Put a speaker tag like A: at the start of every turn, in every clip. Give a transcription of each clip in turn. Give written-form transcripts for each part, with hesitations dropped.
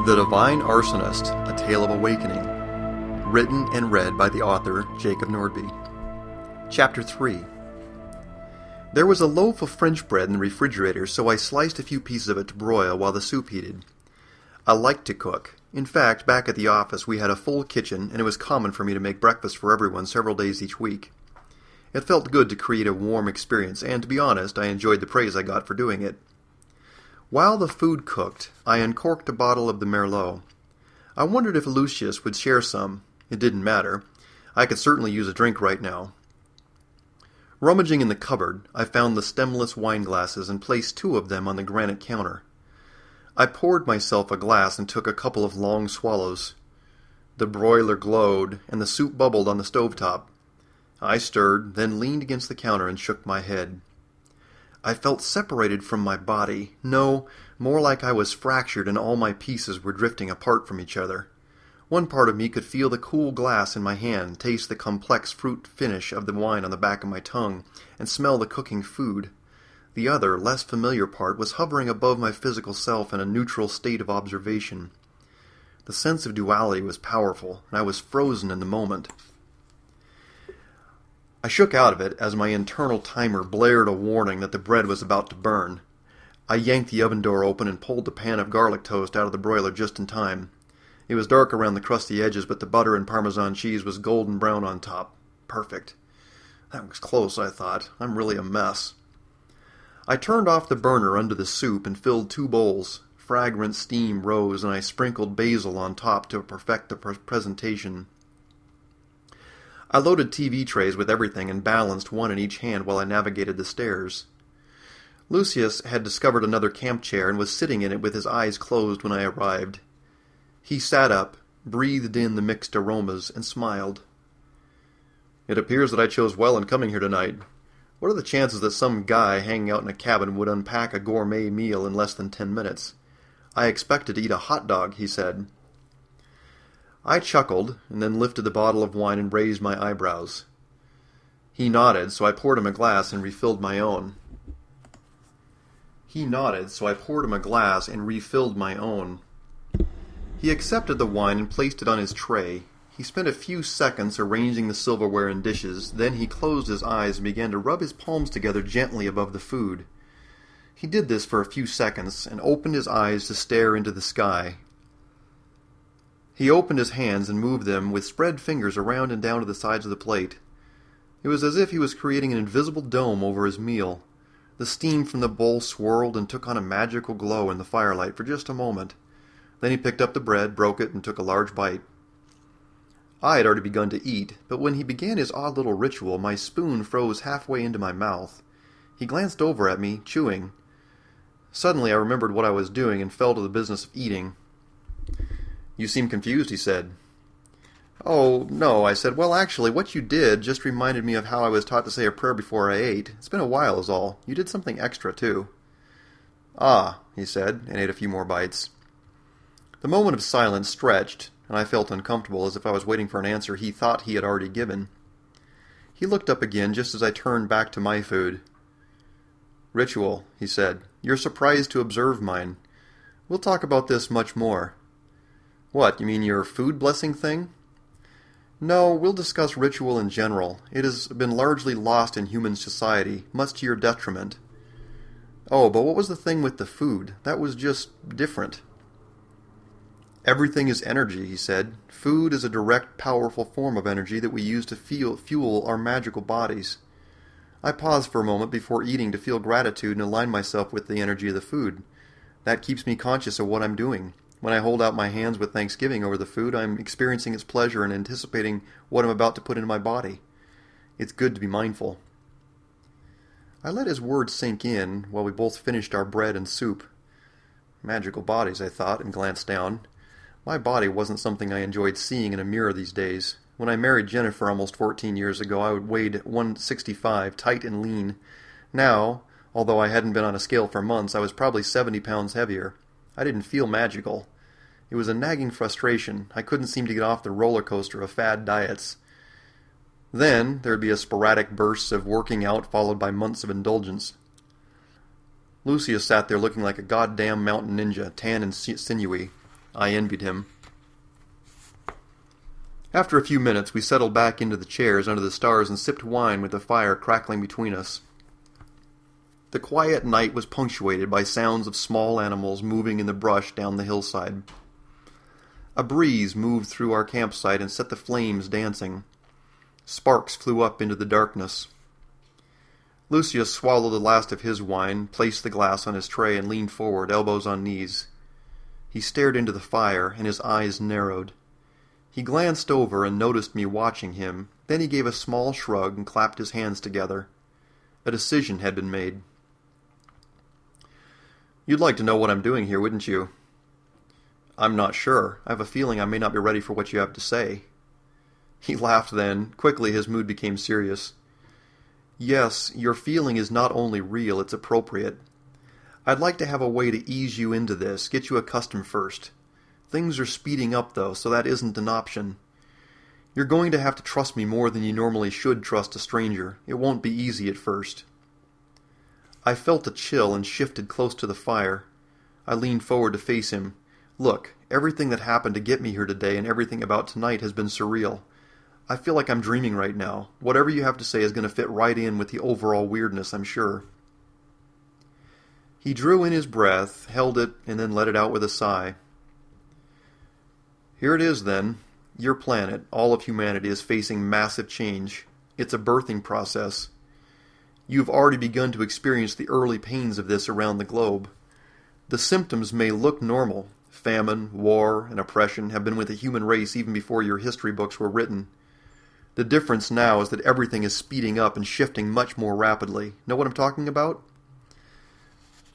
A: The Divine Arsonist, A Tale of Awakening. Written and read by the author, Jacob Nordby. Chapter 3. There was a loaf of French bread in the refrigerator, so I sliced a few pieces of it to broil while the soup heated. I liked to cook. In fact, back at the office we had a full kitchen, and it was common for me to make breakfast for everyone several days each week. It felt good to create a warm experience, and to be honest, I enjoyed the praise I got for doing it. While the food cooked, I uncorked a bottle of the Merlot. I wondered if Lucius would share some. It didn't matter. I could certainly use a drink right now. Rummaging in the cupboard, I found the stemless wine glasses and placed 2 of them on the granite counter. I poured myself a glass and took a couple of long swallows. The broiler glowed, and the soup bubbled on the stovetop. I stirred, then leaned against the counter and shook my head. I felt separated from my body. No, more like I was fractured and all my pieces were drifting apart from each other. One part of me could feel the cool glass in my hand, taste the complex fruit finish of the wine on the back of my tongue, and smell the cooking food. The other, less familiar part was hovering above my physical self in a neutral state of observation. The sense of duality was powerful, and I was frozen in the moment. I shook out of it as my internal timer blared a warning that the bread was about to burn. I yanked the oven door open and pulled the pan of garlic toast out of the broiler just in time. It was dark around the crusty edges, but the butter and Parmesan cheese was golden brown on top. Perfect. That was close, I thought. I'm really a mess. I turned off the burner under the soup and filled 2 bowls. Fragrant steam rose, and I sprinkled basil on top to perfect the presentation. I loaded TV trays with everything and balanced one in each hand while I navigated the stairs. Lucius had discovered another camp chair and was sitting in it with his eyes closed when I arrived. He sat up, breathed in the mixed aromas, and smiled. "It appears that I chose well in coming here tonight. What are the chances that some guy hanging out in a cabin would unpack a gourmet meal in less than 10 minutes? I expected to eat a hot dog," he said. I chuckled, and then lifted the bottle of wine and raised my eyebrows. He nodded, so I poured him a glass and refilled my own. He accepted the wine and placed it on his tray. He spent a few seconds arranging the silverware and dishes, then he closed his eyes and began to rub his palms together gently above the food. He did this for a few seconds, and opened his eyes to stare into the sky. He opened his hands and moved them with spread fingers around and down to the sides of the plate. It was as if he was creating an invisible dome over his meal. The steam from the bowl swirled and took on a magical glow in the firelight for just a moment. Then he picked up the bread, broke it, and took a large bite. I had already begun to eat, but when he began his odd little ritual, my spoon froze halfway into my mouth. He glanced over at me, chewing. Suddenly I remembered what I was doing and fell to the business of eating. "You seem confused," he said. "Oh, no," I said. "Well, actually, what you did just reminded me of how I was taught to say a prayer before I ate. It's been a while is all. You did something extra, too." "Ah," he said, and ate a few more bites. The moment of silence stretched, and I felt uncomfortable, as if I was waiting for an answer he thought he had already given. He looked up again just as I turned back to my food. "Ritual," he said. "You're surprised to observe mine. We'll talk about this much more." "What, you mean your food blessing thing?" "No, we'll discuss ritual in general. It has been largely lost in human society, much to your detriment." "Oh, but what was the thing with the food? That was just different." "Everything is energy," he said. "Food is a direct, powerful form of energy that we use to fuel our magical bodies." I paused for a moment before eating to feel gratitude and align myself with the energy of the food. That keeps me conscious of what I'm doing. When I hold out my hands with thanksgiving over the food, I'm experiencing its pleasure and anticipating what I'm about to put into my body. It's good to be mindful. I let his words sink in while we both finished our bread and soup. Magical bodies, I thought, and glanced down. My body wasn't something I enjoyed seeing in a mirror these days. When I married Jennifer almost 14 years ago, I weighed 165, tight and lean. Now, although I hadn't been on a scale for months, I was probably 70 pounds heavier. I didn't feel magical. It was a nagging frustration. I couldn't seem to get off the roller coaster of fad diets. Then there'd be a sporadic bursts of working out followed by months of indulgence. Lucius sat there looking like a goddamn mountain ninja, tan and sinewy. I envied him. After a few minutes, we settled back into the chairs under the stars and sipped wine with the fire crackling between us. The quiet night was punctuated by sounds of small animals moving in the brush down the hillside. A breeze moved through our campsite and set the flames dancing. Sparks flew up into the darkness. Lucius swallowed the last of his wine, placed the glass on his tray, and leaned forward, elbows on knees. He stared into the fire, and his eyes narrowed. He glanced over and noticed me watching him. Then he gave a small shrug and clapped his hands together. A decision had been made. "You'd like to know what I'm doing here, wouldn't you?" "I'm not sure. I have a feeling I may not be ready for what you have to say." He laughed then. Quickly his mood became serious. "Yes, your feeling is not only real, it's appropriate. I'd like to have a way to ease you into this, get you accustomed first. Things are speeding up, though, so that isn't an option. You're going to have to trust me more than you normally should trust a stranger. It won't be easy at first." I felt a chill and shifted close to the fire. I leaned forward to face him. "Look, everything that happened to get me here today and everything about tonight has been surreal. I feel like I'm dreaming right now. Whatever you have to say is going to fit right in with the overall weirdness, I'm sure." He drew in his breath, held it, and then let it out with a sigh. "Here it is, then. Your planet, all of humanity, is facing massive change. It's a birthing process. You've already begun to experience the early pains of this around the globe. The symptoms may look normal. Famine, war, and oppression have been with the human race even before your history books were written. The difference now is that everything is speeding up and shifting much more rapidly. Know what I'm talking about?"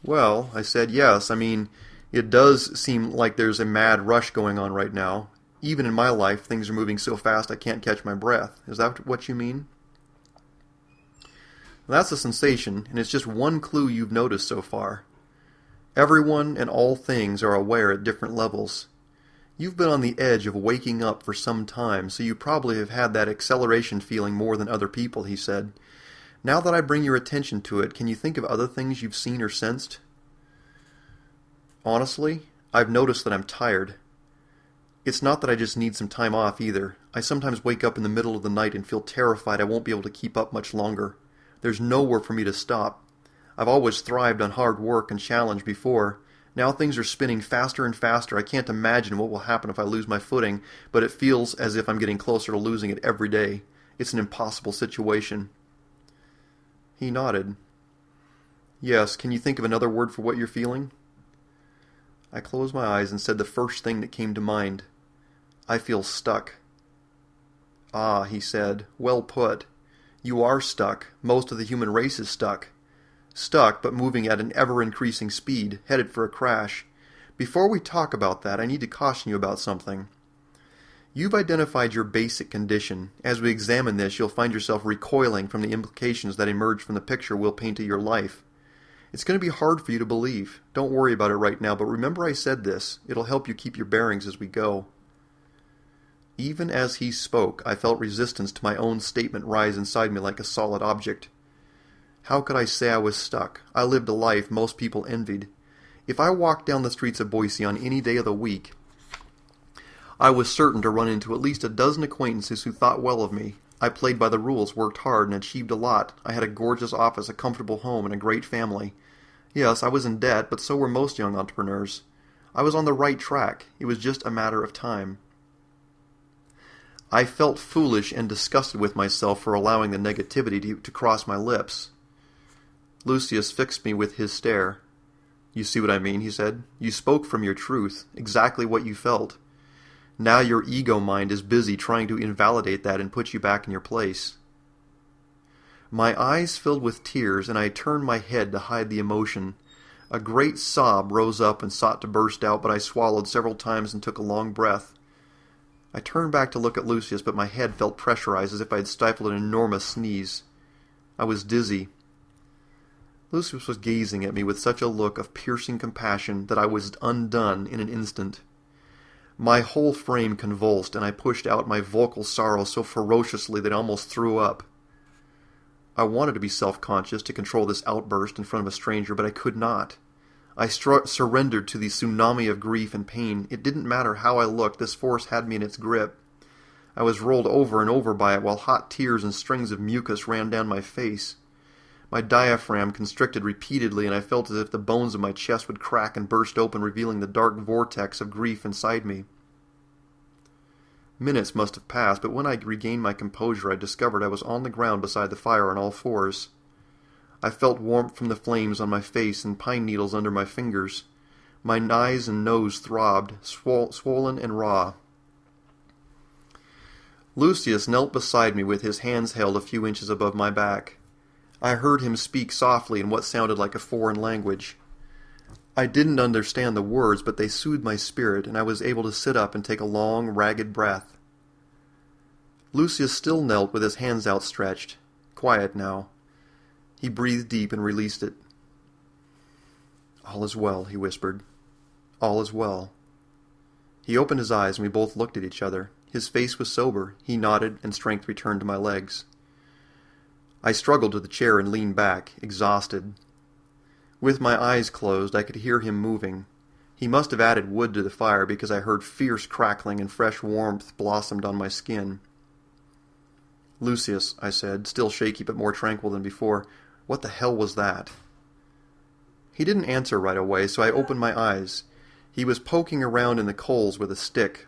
A: "Well," I said, "yes. I mean, it does seem like there's a mad rush going on right now. Even in my life, things are moving so fast I can't catch my breath. Is that what you mean?" "That's a sensation, and it's just one clue you've noticed so far. Everyone and all things are aware at different levels. You've been on the edge of waking up for some time, so you probably have had that acceleration feeling more than other people," he said. "Now that I bring your attention to it, can you think of other things you've seen or sensed?" "Honestly, I've noticed that I'm tired. It's not that I just need some time off either. I sometimes wake up in the middle of the night and feel terrified I won't be able to keep up much longer. There's nowhere for me to stop. I've always thrived on hard work and challenge before. Now things are spinning faster and faster. I can't imagine what will happen if I lose my footing, but it feels as if I'm getting closer to losing it every day. It's an impossible situation." He nodded. "Yes, can you think of another word for what you're feeling?" I closed my eyes and said the first thing that came to mind. "I feel stuck." "Ah," he said, "well put. You are stuck. Most of the human race is stuck. Stuck, but moving at an ever-increasing speed, headed for a crash. Before we talk about that, I need to caution you about something. You've identified your basic condition. As we examine this, you'll find yourself recoiling from the implications that emerge from the picture we'll paint of your life. It's going to be hard for you to believe. Don't worry about it right now, but remember I said this. It'll help you keep your bearings as we go." Even as he spoke, I felt resistance to my own statement rise inside me like a solid object. How could I say I was stuck? I lived a life most people envied. If I walked down the streets of Boise on any day of the week, I was certain to run into at least a dozen acquaintances who thought well of me. I played by the rules, worked hard, and achieved a lot. I had a gorgeous office, a comfortable home, and a great family. Yes, I was in debt, but so were most young entrepreneurs. I was on the right track. It was just a matter of time. I felt foolish and disgusted with myself for allowing the negativity to cross my lips. Lucius fixed me with his stare. "You see what I mean," he said. "You spoke from your truth, exactly what you felt. Now your ego mind is busy trying to invalidate that and put you back in your place." My eyes filled with tears, and I turned my head to hide the emotion. A great sob rose up and sought to burst out, but I swallowed several times and took a long breath. I turned back to look at Lucius, but my head felt pressurized as if I had stifled an enormous sneeze. I was dizzy. Lucius was gazing at me with such a look of piercing compassion that I was undone in an instant. My whole frame convulsed, and I pushed out my vocal sorrow so ferociously that I almost threw up. I wanted to be self-conscious, to control this outburst in front of a stranger, but I could not. I surrendered to the tsunami of grief and pain. It didn't matter how I looked, this force had me in its grip. I was rolled over and over by it while hot tears and strings of mucus ran down my face. My diaphragm constricted repeatedly, and I felt as if the bones of my chest would crack and burst open, revealing the dark vortex of grief inside me. Minutes must have passed, but when I regained my composure, I discovered I was on the ground beside the fire on all fours. I felt warmth from the flames on my face and pine needles under my fingers. My eyes and nose throbbed, swollen and raw. Lucius knelt beside me with his hands held a few inches above my back. I heard him speak softly in what sounded like a foreign language. I didn't understand the words, but they soothed my spirit, and I was able to sit up and take a long, ragged breath. Lucius still knelt with his hands outstretched, quiet now. He breathed deep and released it. "All is well," he whispered. "All is well." He opened his eyes, and we both looked at each other. His face was sober. He nodded, and strength returned to my legs. I struggled to the chair and leaned back, exhausted. With my eyes closed, I could hear him moving. He must have added wood to the fire, because I heard fierce crackling and fresh warmth blossomed on my skin. "Lucius," I said, still shaky but more tranquil than before, "what the hell was that?" He didn't answer right away, so I opened my eyes. He was poking around in the coals with a stick.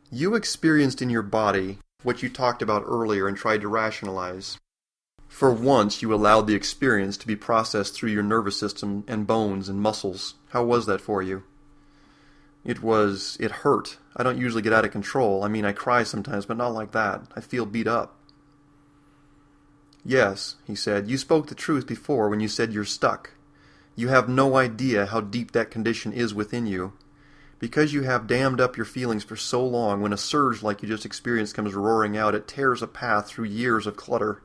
A: "You experienced in your body what you talked about earlier and tried to rationalize. For once, you allowed the experience to be processed through your nervous system and bones and muscles. How was that for you?" It hurt. I don't usually get out of control. I mean, I cry sometimes, but not like that. I feel beat up. "Yes," he said, "you spoke the truth before when you said you're stuck. You have no idea how deep that condition is within you. Because you have dammed up your feelings for so long, when a surge like you just experienced comes roaring out, it tears a path through years of clutter.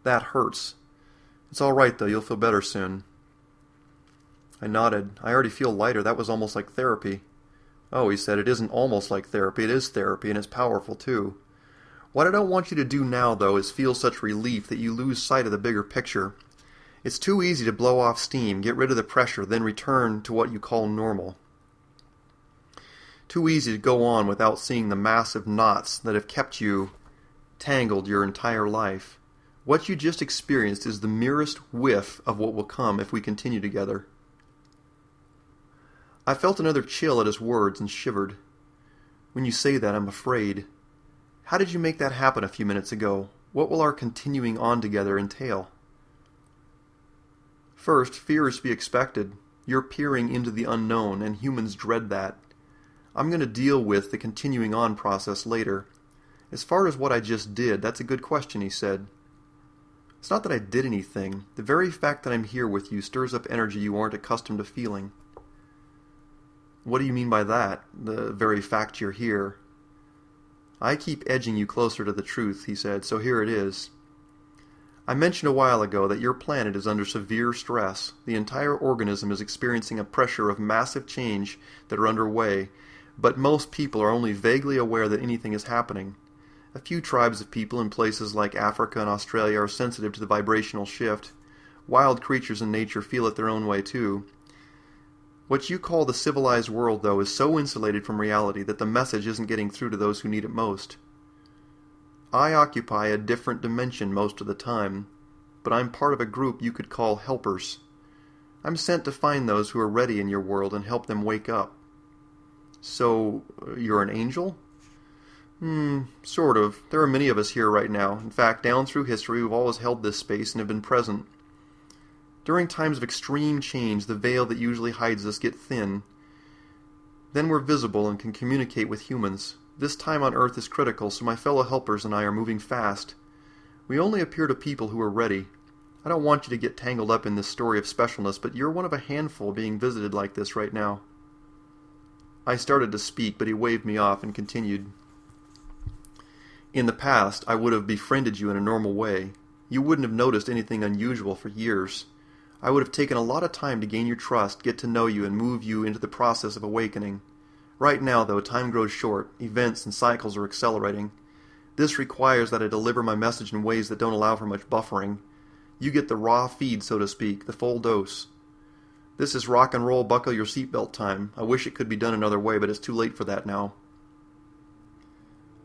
A: That hurts. It's all right, though. You'll feel better soon." I nodded. "I already feel lighter. That was almost like therapy." "Oh," he said, "it isn't almost like therapy. It is therapy, and it's powerful, too. What I don't want you to do now, though, is feel such relief that you lose sight of the bigger picture. It's too easy to blow off steam, get rid of the pressure, then return to what you call normal. Too easy to go on without seeing the massive knots that have kept you tangled your entire life. What you just experienced is the merest whiff of what will come if we continue together." I felt another chill at his words and shivered. "When you say that, I'm afraid. How did you make that happen a few minutes ago? What will our continuing on together entail?" "First, fear is to be expected. You're peering into the unknown, and humans dread that. I'm going to deal with the continuing on process later. As far as what I just did, that's a good question," he said. "It's not that I did anything. The very fact that I'm here with you stirs up energy you aren't accustomed to feeling." "What do you mean by that? The very fact you're here?" "I keep edging you closer to the truth," he said, "so here it is. I mentioned a while ago that your planet is under severe stress. The entire organism is experiencing a pressure of massive change that are underway, but most people are only vaguely aware that anything is happening. A few tribes of people in places like Africa and Australia are sensitive to the vibrational shift. Wild creatures in nature feel it their own way too. What you call the civilized world, though, is so insulated from reality that the message isn't getting through to those who need it most. I occupy a different dimension most of the time, but I'm part of a group you could call helpers. I'm sent to find those who are ready in your world and help them wake up." "So, you're an angel?" Sort of. There are many of us here right now. In fact, down through history, we've always held this space and have been present. During times of extreme change, the veil that usually hides us gets thin. Then we're visible and can communicate with humans. This time on Earth is critical, so my fellow helpers and I are moving fast. We only appear to people who are ready. I don't want you to get tangled up in this story of specialness, but you're one of a handful being visited like this right now." I started to speak, but he waved me off and continued. "In the past, I would have befriended you in a normal way. You wouldn't have noticed anything unusual for years. I would have taken a lot of time to gain your trust, get to know you, and move you into the process of awakening. Right now, though, time grows short. Events and cycles are accelerating. This requires that I deliver my message in ways that don't allow for much buffering. You get the raw feed, so to speak, the full dose. This is rock and roll, buckle your seatbelt time. I wish it could be done another way, but it's too late for that now.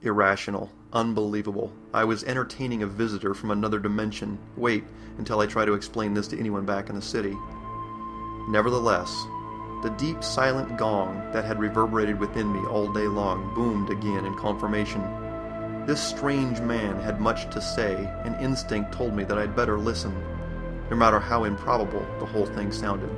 A: Irrational. Unbelievable. I was entertaining a visitor from another dimension. Wait until I try to explain this to anyone back in the city. Nevertheless, the deep, silent gong that had reverberated within me all day long boomed again in confirmation. This strange man had much to say, and instinct told me that I'd better listen, no matter how improbable the whole thing sounded.